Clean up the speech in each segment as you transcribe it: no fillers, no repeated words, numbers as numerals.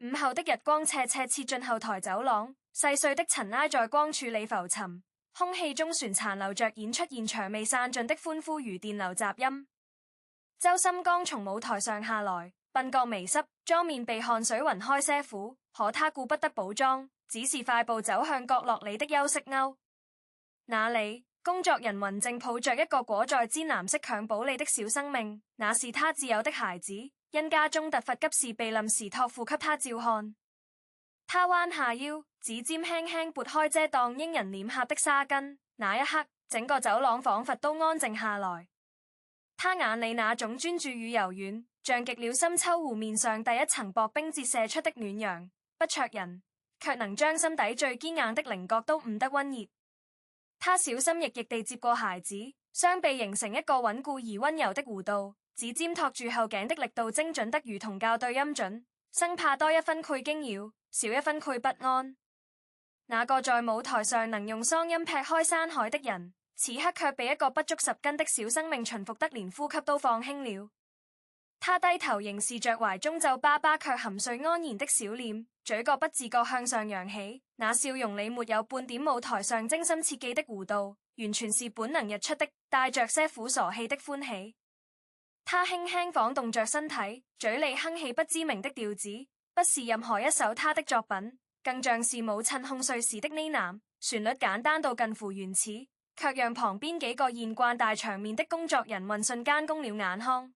午後的日光斜斜切進後台走廊，細碎的塵埃在光柱裏浮沉，空氣中旋殘留着演出現場未散盡的歡呼如電流雜音。周森剛從舞台上下來，鬢角微濕，妝面被汗水暈開些苦，可他顧不得補妝，只是快步走向角落裏的休息區。那裡，工作人員正抱着一個裹在煎藍色襁褓裡的小生命，那是他自有的孩子，因家中突發急事被臨時託付給他照看。他彎下腰，指尖輕輕撥開遮擋嬰人臉頰的紗巾，那一刻，整個走廊仿佛都安靜下來。他眼裡那種專注與柔軟，像極了深秋湖面上第一層薄冰折射出的暖陽，不灼人，卻能將心底最堅硬的稜角都捂得溫熱。他小心翼翼地接過孩子，雙臂形成一個穩固而溫柔的弧度，指尖托住後頸的力度精準得如同校對音準，生怕多一分倍驚擾，少一分倍不安。那個在舞台上能用嗓音劈開山海的人，此刻卻被一個不足10斤的小生命馴服得連呼吸都放輕了。他低頭凝視着懷中皺巴巴卻含睡安然的小臉，嘴角不自覺向上揚起，那笑容裡沒有半點舞台上精心設計的弧度，完全是本能日出的，帶着些苦傻氣的歡喜。他輕輕晃動着身體，嘴裡哼起不知名的調子，不是任何一首他的作品，更像是母親哄睡時的呢喃，旋律簡單到近乎原始，卻讓旁邊幾個見慣大場面的工作人員瞬間公了眼眶。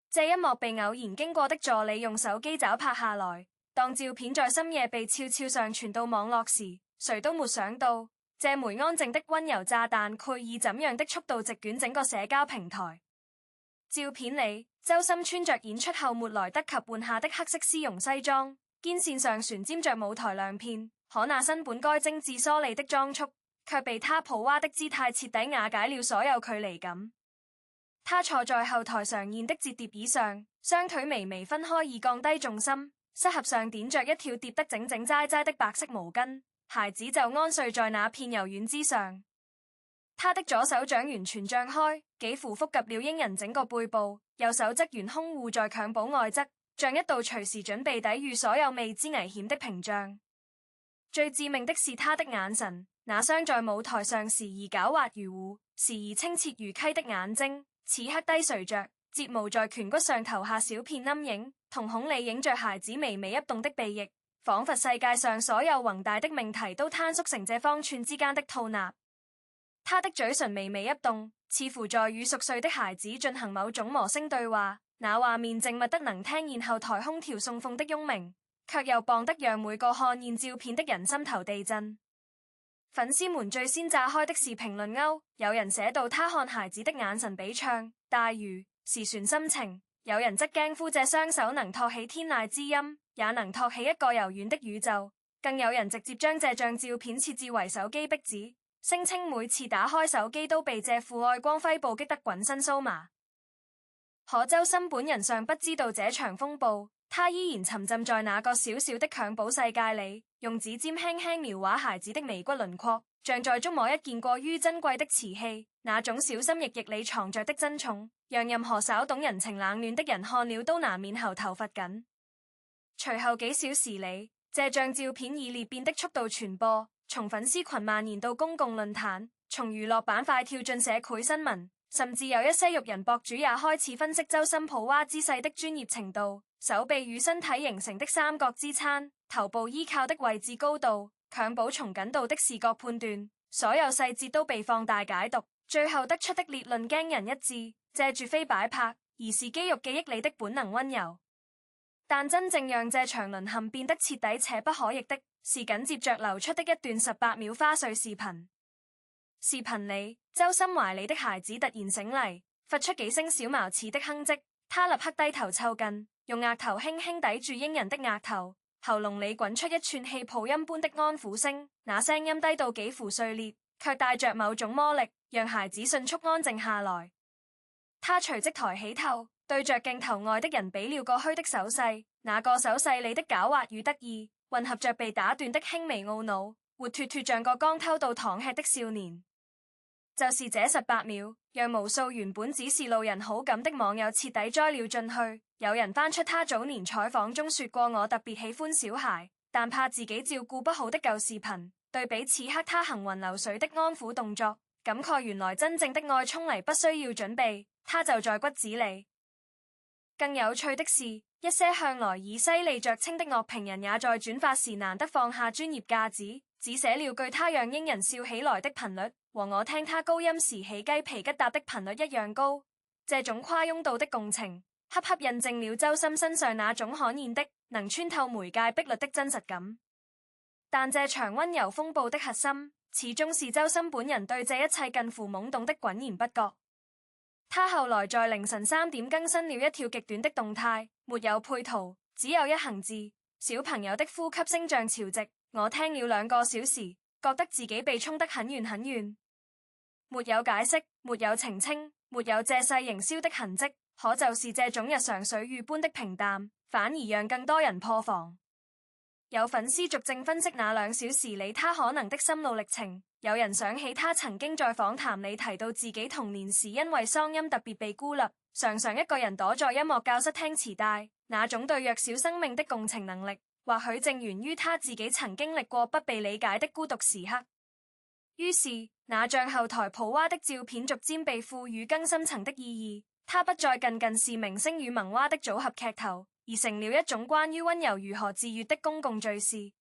這一幕被偶然經過的助理用手機找拍下來，當照片在深夜被悄悄上傳到網絡時，誰都沒想到，這枚安靜的溫柔炸彈會以怎樣的速度席捲整個社交平台。照片裡，周森穿着演出後沒來得及換下的黑色絲絨西裝，肩線上旋沾着舞台亮片，可那身本該精緻梳理的裝束，卻被他抱娃的姿態徹底瓦解了所有距離感。他坐在後台常見的折疊椅上，雙腿微微分開以降低重心，膝合上點着一條疊得整整齋齋的白色毛巾，孩子就安睡在那片柔軟之上。他的左手掌完全張開，幾乎覆及了嬰人整個背部，右手則懸空護在襁褓外側，像一道隨時準備抵禦所有未知危險的屏障。最致命的是他的眼神，那雙在舞台上時而狡猾如狐，時而清澈如溪的眼睛，此刻低垂着，睫毛在顴骨上投下小片陰影，瞳孔裡映着孩子微微泣動的鼻翼，仿佛世界上所有宏大的命題都坍縮成這方寸之間的吐納。他的嘴唇微微一動，似乎在與熟睡的孩子進行某種魔聲對話，那畫面靜默得能聽見後台空調送風的嗡鳴，卻又棒得讓每個看見照片的人心頭地震。粉絲們最先炸開的是評論區，有人寫到他看孩子的眼神比唱大魚時傳心情，有人則驚呼這雙手能托起天籟之音，也能托起一個柔軟的宇宙，更有人直接將這張照片設置為手機壁紙，聲稱每次打開手機都被這副愛光輝布擊得渾身酥麻。可周森本人尚不知道這場風暴，他依然沉浸在那個小小的襁褓世界裡，用指尖輕輕描畫孩子的眉骨輪廓，像在觸摸一件過於珍貴的瓷器。那種小心翼翼裡藏着的珍重，讓任何稍懂人情冷暖的人看了都難免喉頭發緊。隨後幾小時裡，這張照片以裂變的速度傳播，從粉絲群蔓延到公共論壇，從娛樂板塊跳進社會新聞，甚至有一些育人博主也開始分析周森抱娃姿勢的專業程度，手臂與身體形成的三角支撐，頭部依靠的位置高度，襁褓從緊度的視覺判斷，所有細節都被放大解讀，最後得出的結論驚人一致，這絕非擺拍，而是肌肉記憶裡的本能溫柔。但真正讓這場淪陷變得徹底且不可逆的，是緊接着流出的一段18秒花絮視頻。視頻裡，周森懷裡的孩子突然醒嚟，發出幾聲小茅似的哼唧，他立刻低頭湊近，用額頭輕輕抵住嬰人的額頭，喉嚨裡滾出一串氣泡音般的安撫聲，那聲音低到幾乎碎裂，卻帶着某種魔力，讓孩子迅速安靜下來。他隨即抬起頭，對着鏡頭外的人比了個噓的手勢，那個手勢裡的狡猾與得意，混合着被打斷的輕微懊惱，活脫脫像個剛偷到糖吃的少年。就是這18秒，讓無數原本只是路人好感的網友徹底栽了進去，有人翻出他早年採訪中說過：我特別喜歡小孩，但怕自己照顧不好的舊視頻，對比此刻他行雲流水的安撫動作，感慨原來真正的愛衝嚟不需要準備，他就在骨子裏。更有趣的是，一些向來以犀利著稱的樂評人也在轉發時難得放下專業架子，只寫了句他讓英人笑起來的頻率和我聽他高音時起雞皮疙瘩的頻率一樣高。這種誇擁到的共情，恰恰印證了周深身上那種罕見的能穿透媒介壁壘的真實感。但這場溫柔風暴的核心，始終是周深本人對這一切近乎懵懂的渾然不覺。他後來在凌晨3點更新了一條極短的動態，沒有配圖，只有一行字：小朋友的呼吸聲像潮汐。我聽了2個小時，覺得自己被衝得很遠很遠。沒有解釋，沒有澄清，沒有借勢營銷的痕跡，可就是這種日常水魚般的平淡，反而讓更多人破防。有粉絲逐證分析那2小時裡他可能的心路歷程。有人想起他曾經在訪談裡提到自己童年時因為嗓音特別被孤立，常常一個人躲在音樂教室聽磁帶，那種對弱小生命的共情能力，或許正源於他自己曾經歷過不被理解的孤獨時刻。於是，那張後台抱娃的照片逐漸被賦予更深層的意義，他不再僅僅是明星與萌娃的組合劇頭，而成了一種關於溫柔如何自癒的公共敘事。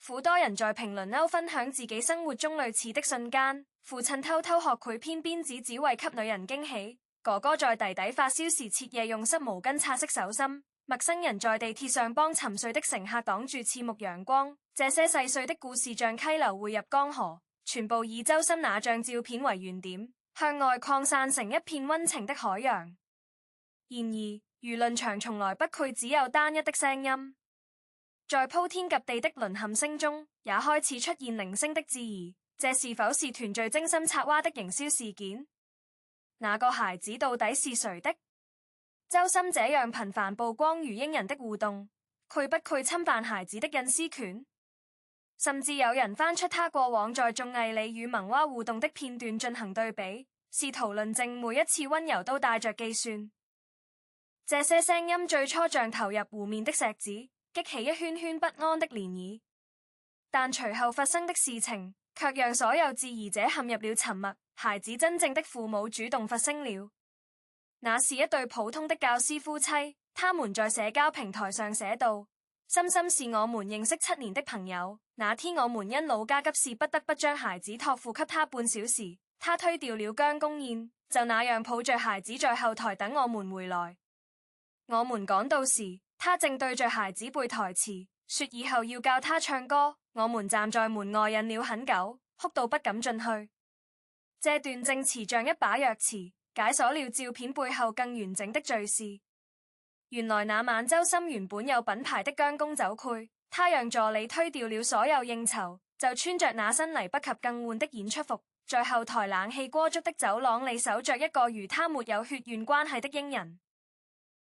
苦多人在評論區分享自己生活中類似的瞬間：父親偷偷學繪編鞭子只為給女人驚喜；哥哥在弟弟發燒時徹夜用濕毛巾擦拭手心；陌生人在地鐵上幫沉睡的乘客擋住刺目陽光。這些細碎的故事像溪流匯入江河，全部以周深那張照片為原點，向外擴散成一片溫情的海洋。然而，輿論場從來不愧只有單一的聲音。在鋪天及地的淪陷聲中，也開始出現零星的質疑：這是否是團聚精心策劃的營銷事件？那個孩子到底是誰的？周深這樣頻繁曝光與英人的互動，愧不愧侵犯孩子的隱私權？甚至有人翻出他過往在綜藝裡與萌娃互動的片段進行對比，試圖論證每一次溫柔都帶着計算。這些聲音最初像投入湖面的石子，激起一圈圈不安的漣漪，但隨後發生的事情卻讓所有質疑者陷入了沉默。孩子真正的父母主動發聲了，那是一對普通的教師夫妻，他們在社交平台上寫道：深深是我們認識7年的朋友，那天我們因老家急事不得不將孩子託付給他半小時，他推掉了姜公宴，就那樣抱着孩子在後台等我們回來。我們趕到時，他正對着孩子背台詞，說以後要教他唱歌。我們站在門外忍了很久，哭到不敢進去。這段證詞像一把鑰匙，解鎖了照片背後更完整的敘事。原來那晚周深原本有品牌的姜公酒會，他讓助理推掉了所有應酬，就穿着那身嚟不及更換的演出服，在後台冷氣鍋燭的走廊裡守着一個與他沒有血緣關係的英人。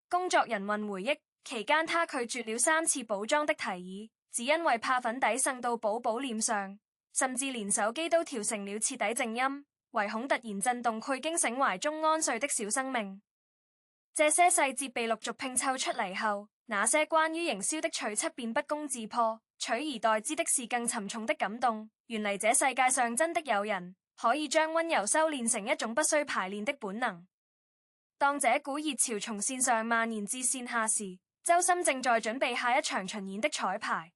工作人員回憶，期間他拒絕了3次補妝的提議，只因為怕粉底滲到寶寶臉上，甚至連手機都調成了徹底靜音，唯恐突然震動佢驚醒懷中安睡的小生命。這些細節被陸續拼湊出嚟後，那些關於營銷的取測便不攻自破，取而代之的是更沉重的感動。原來這世界上真的有人可以將溫柔修煉成一種不需排練的本能。當這股熱潮從線上蔓延至線下時，周深正在準備下一場巡演的彩排。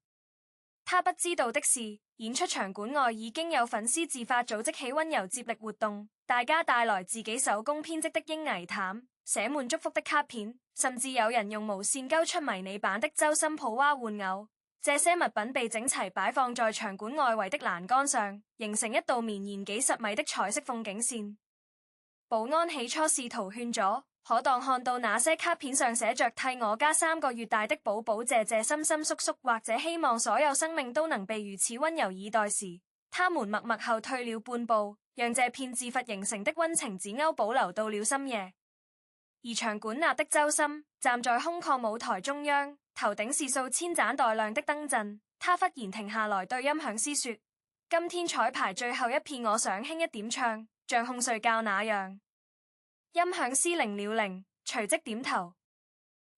他不知道的是，演出場館外已經有粉絲自發組織起溫柔接力活動，大家帶來自己手工編織的嬰兒毯，寫滿祝福的卡片，甚至有人用無線勾出迷你版的周深抱娃玩偶。這些物品被整齊擺放在場館外圍的欄杆上，形成一道綿延幾十米的彩色風景線。保安起初試圖勸阻，可當看到那些卡片上寫着替我家3個月大的寶寶謝謝深深叔叔，或者希望所有生命都能被如此溫柔以待時，他們默默後退了半步，讓這片自發形成的溫情紙鈎保留到了深夜。而場館內的周深站在空曠舞台中央，頭頂是數千盞帶亮的燈陣，他忽然停下來對音響師說：今天彩排最後一片，我想輕一點唱，像哄睡覺那樣。音響師鈴了鈴，隨即點頭。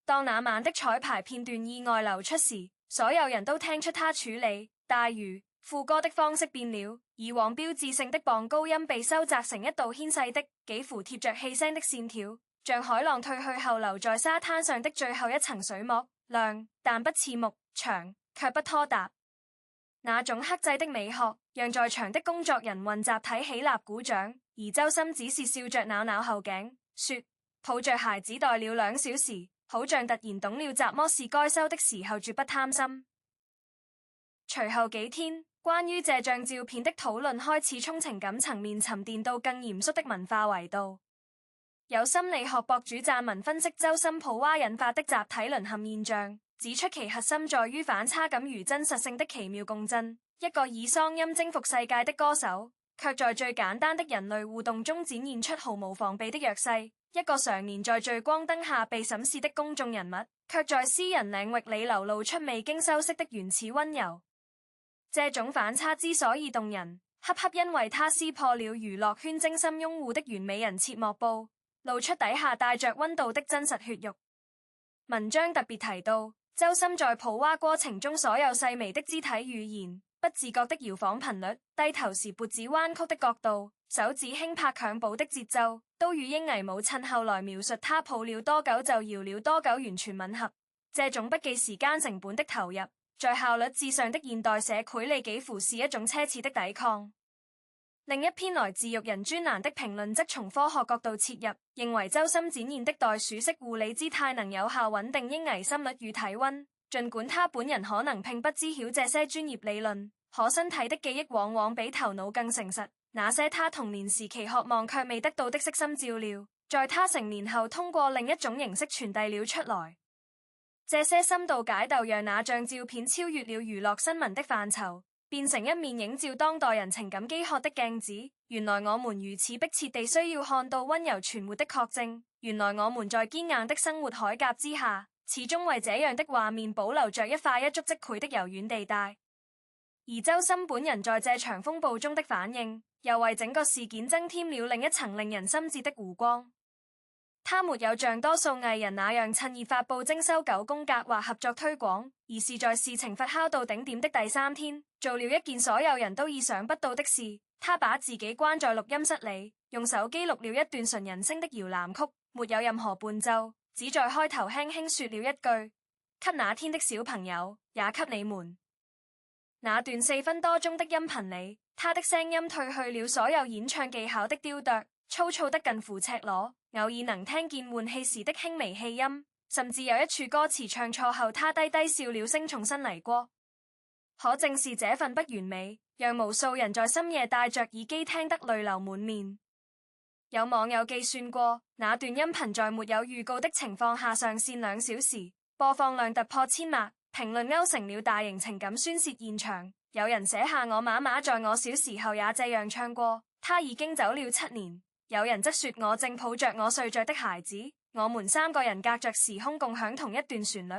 當那晚的彩排片段意外流出時，所有人都聽出他處理大魚副歌的方式變了，以往標誌性的磅高音被收窄成一道纖細的、幾乎貼着氣聲的線條，像海浪退去後留在沙灘上的最後一層水膜，亮但不刺目，長卻不拖沓。那種克制的美學，讓在場的工作人員集體起立鼓掌，而周深只是笑着扭扭後頸，說：抱着孩子待了2小時，好像突然懂了怎麼是該收的時候，絕不貪心。隨後幾天，關於這張照片的討論開始從情感層面沉澱到更嚴肅的文化維度。有心理學博主撰文分析周深抱娃引發的集體淪陷現象，指出其核心在於反差感與真實性的奇妙共振。一個以嗓音征服世界的歌手，卻在最簡單的人類互動中展現出毫無防備的弱勢；一個常年在聚光燈下被審視的公眾人物，卻在私人領域裏流露出未經修飾的原始溫柔。這種反差之所以動人，恰恰因為它撕破了娛樂圈精心擁護的完美人設幕布，露出底下帶着溫度的真實血肉。文章特別提到，周深在抱娃過程中所有細微的肢體語言、不自覺的搖晃頻率、低頭時脖子彎曲的角度、手指輕拍襁褓的節奏，都與嬰兒母親後來描述他抱了多久就搖了多久完全吻合。這種不計時間成本的投入，在效率至上的現代社會裏幾乎是一種奢侈的抵抗。另一篇來自育人專欄的評論則從科學角度切入，認為周深展現的袋鼠式護理姿態能有效穩定嬰兒心率與體溫，儘管他本人可能並不知曉這些專業理論，可身體的記憶往往比頭腦更誠實。那些他童年時期渴望卻未得到的悉心照料，在他成年後通過另一種形式傳遞了出來。這些深度解讀讓那張照片超越了娛樂新聞的範疇，變成一面映照當代人情感飢渴的鏡子。原來我們如此迫切地需要看到溫柔存活的確證，原來我們在堅硬的生活鎧甲之下，始終為這樣的畫面保留着一塊一觸即潰的柔軟地帶。而周深本人在這場風暴中的反應，又為整個事件增添了另一層令人心折的弧光。他沒有像多數藝人那樣趁熱發布徵收9宮格或合作推廣，而是在事情發酵到頂點的第3天，做了一件所有人都意想不到的事。他把自己關在錄音室裏，用手機錄了一段純人聲的搖籃曲，沒有任何伴奏，只在開頭輕輕說了一句：給那天的小朋友，也給你們。那段4分多鐘的音頻裡，他的聲音褪去了所有演唱技巧的雕琢，粗糙得近乎赤裸，偶爾能聽見換氣時的輕微氣音，甚至有一處歌詞唱錯後，他低低笑了聲重新嚟過。可正是這份不完美，讓無數人在深夜戴着耳機聽得淚流滿面。有網友計算過，那段音頻在沒有預告的情況下上線2小時，播放量突破千萬，評論勾成了大型情感宣洩現場。有人寫下我媽媽在我小時候也這樣唱過，她已經走了7年。有人則說我正抱着我睡着的孩子，我們3個人隔着時空共享同一段旋律。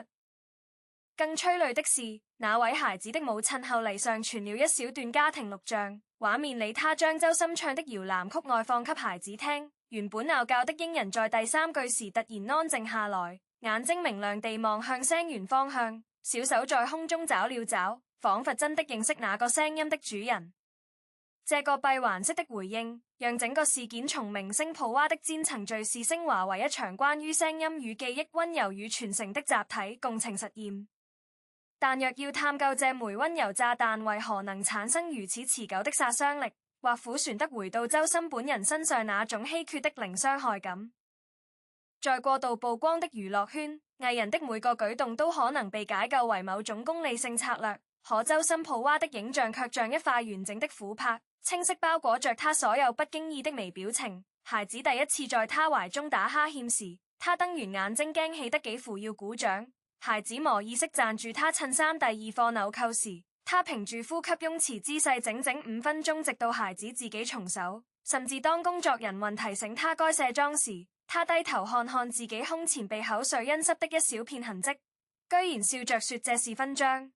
更催淚的是，那位孩子的母親後嚟上傳了一小段家庭錄像，畫面裡她將周深唱的搖籃曲外放給孩子聽。原本鬧覺的嬰人在第3句時突然安靜下來，眼睛明亮地望向聲源方向，小手在空中找了找，仿佛真的認識那個聲音的主人。這個閉環式的回應，讓整個事件從明星抱娃的煎層敘事升華為一場關於聲音與記憶、溫柔與傳承的集體共情實驗。但若要探究這枚溫柔炸彈為何能產生如此持久的殺傷力，或苦旋得回到周深本人身上那種稀缺的零傷害感。在過度曝光的娛樂圈，藝人的每個舉動都可能被解構為某種功利性策略，可周深抱娃的影像卻像一塊完整的琥珀，清晰包裹着他所有不經意的微表情。孩子第一次在他懷中打哈欠時，他瞪圓眼睛驚喜得幾乎要鼓掌。孩子無意識攢住他襯衫第2課紐扣時，他屏住呼吸擁持姿勢整整5分鐘，直到孩子自己重手。甚至當工作人員提醒他該卸妝時，他低頭看看自己胸前被口水因濕的一小片痕跡，居然笑着說這是勳章。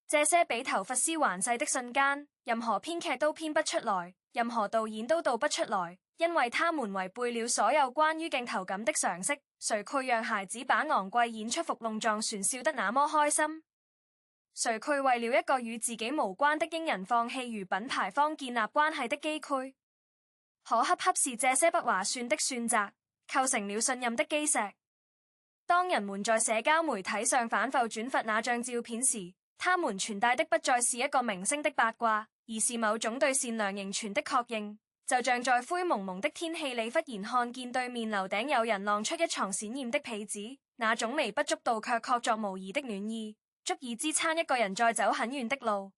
這些比頭髮絲還細的瞬間，任何編劇都編不出來，任何導演都導不出來。因為他們違背了所有關於鏡頭感的常識。誰會讓孩子把昂貴演出伏龍撞船笑得那麼開心？誰會為了一個與自己無關的英人放棄與品牌方建立關係的機會？可恰恰是這些不划算的選擇，構成了信任的基石。當人們在社交媒體上反覆轉發那張照片時，他們傳帶的不再是一個明星的八卦，而是某種對善良仍存的確認。就像在灰蒙蒙的天氣裏忽然看見對面樓頂有人晾出一床鮮豔的被子，那種微不足道卻確鑿無疑的暖意，足以支撐一個人再走很遠的路。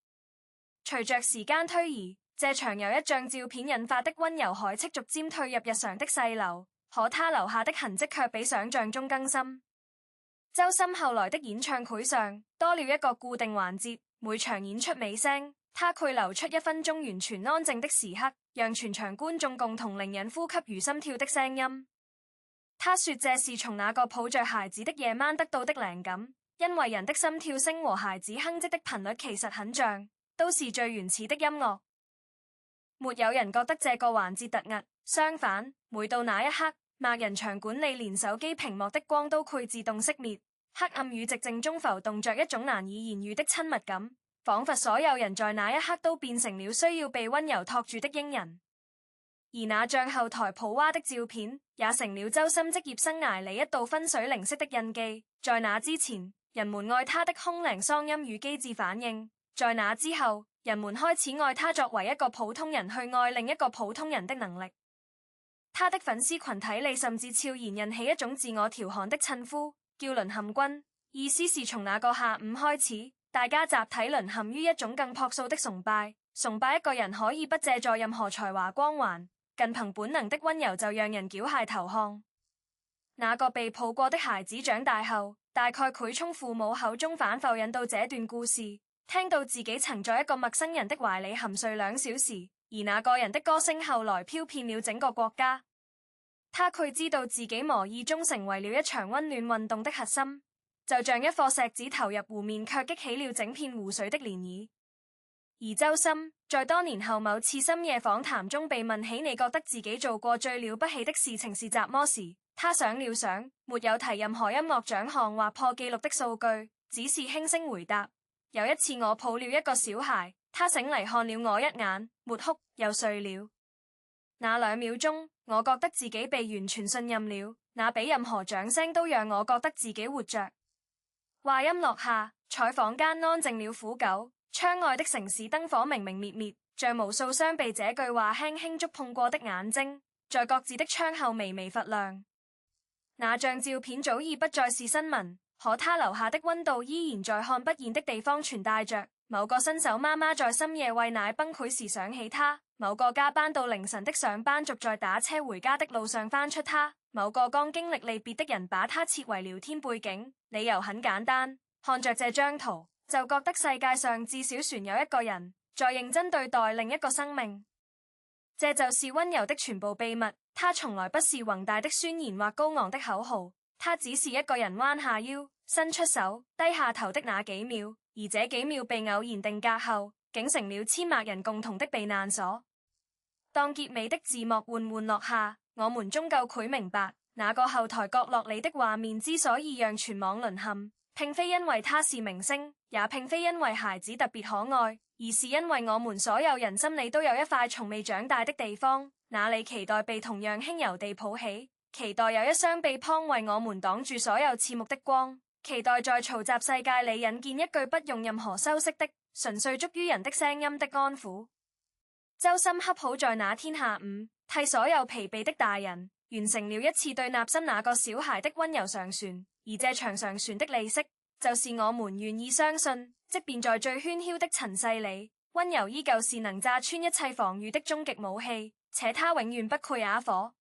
隨着時間推移，這場由一張照片引發的溫柔海斥逐漸退入日常的細流，可他留下的痕跡卻比想象中更深。周深後來的演唱會上多了一個固定環節，每場演出尾聲，他會留出1分鐘完全安靜的時刻，讓全場觀眾共同聆聽呼吸與心跳的聲音。他說這是從那個抱着孩子的夜晚得到的靈感，因為人的心跳聲和孩子哼唧的頻率其實很像，都是最原始的音樂。沒有人覺得這個環節突兀，相反，每到那一刻，默人場館裏連手機屏幕的光都會自動熄滅，黑暗與寂靜中浮動着一種難以言喻的親密感，仿佛所有人在那一刻都變成了需要被溫柔托住的嬰人。而那張後台抱娃的照片，也成了周深職業生涯裏一道分水嶺式的印記。在那之前，人們愛他的空靈嗓音與機智反應；在那之後，人們開始愛他作為一個普通人去愛另一個普通人的能力。他的粉絲群體裏甚至悄然印起一種自我調侃的稱呼，叫淪陷君，意思是從那個下午開始，大家集體淪陷於一種更樸素的崇拜，崇拜一個人可以不借助任何才華光環，僅憑本能的溫柔就讓人繳械投降。那個被抱過的孩子長大後，大概會從父母口中反復引到這段故事，聽到自己曾在一個陌生人的懷裡酣睡2小時，而那個人的歌聲後來飄遍了整個國家。他會知道自己無意中成為了一場溫暖運動的核心，就像一顆石子投入湖面卻激起了整片湖水的漣漪。而周深在多年後某次深夜訪談中被問起你覺得自己做過最了不起的事情是什麼時，他想了想，沒有提任何音樂獎項或破紀錄的數據，只是輕聲回答：有一次我抱了一個小孩，他醒嚟看了我一眼，沒哭又睡了。那2秒鐘，我覺得自己被完全信任了，那比任何掌聲都讓我覺得自己活着。話音落下，採訪間安靜了苦久，窗外的城市燈火明明滅滅，像無數雙被這句話輕輕觸碰過的眼睛，在各自的窗後微微發亮。那張照片早已不再是新聞，可它留下的溫度依然在看不見的地方傳帶着。某個新手媽媽在深夜餵奶崩潰時想起他，某個加班到凌晨的上班族在打車回家的路上翻出他，某個剛經歷離別的人把他設為聊天背景。理由很簡單，看着這張圖就覺得世界上至少存有一個人在認真對待另一個生命。這就是溫柔的全部秘密，它從來不是宏大的宣言或高昂的口號，它只是一個人彎下腰伸出手低下頭的那幾秒，而這幾秒被偶然定格後竟成了千萬人共同的避難所。當結尾的字幕緩緩落下，我們終究會明白，那個後台角落裡的畫面之所以讓全網淪陷，並非因為他是明星，也並非因為孩子特別可愛，而是因為我們所有人心裡都有一塊從未長大的地方，那裡期待被同樣輕柔地抱起，期待有一雙臂膀為我們擋住所有刺目的光，期待在嘈雜世界裡引見一句不用任何修飾的純粹足於人的聲音的安撫。周深恰好在那天下午，替所有疲憊的大人完成了一次對納森那個小孩的溫柔上旋，而這場上旋的利息，就是我們願意相信，即便在最喧囂的塵世裡，溫柔依舊是能炸穿一切防禦的終極武器，且它永遠不會啞火。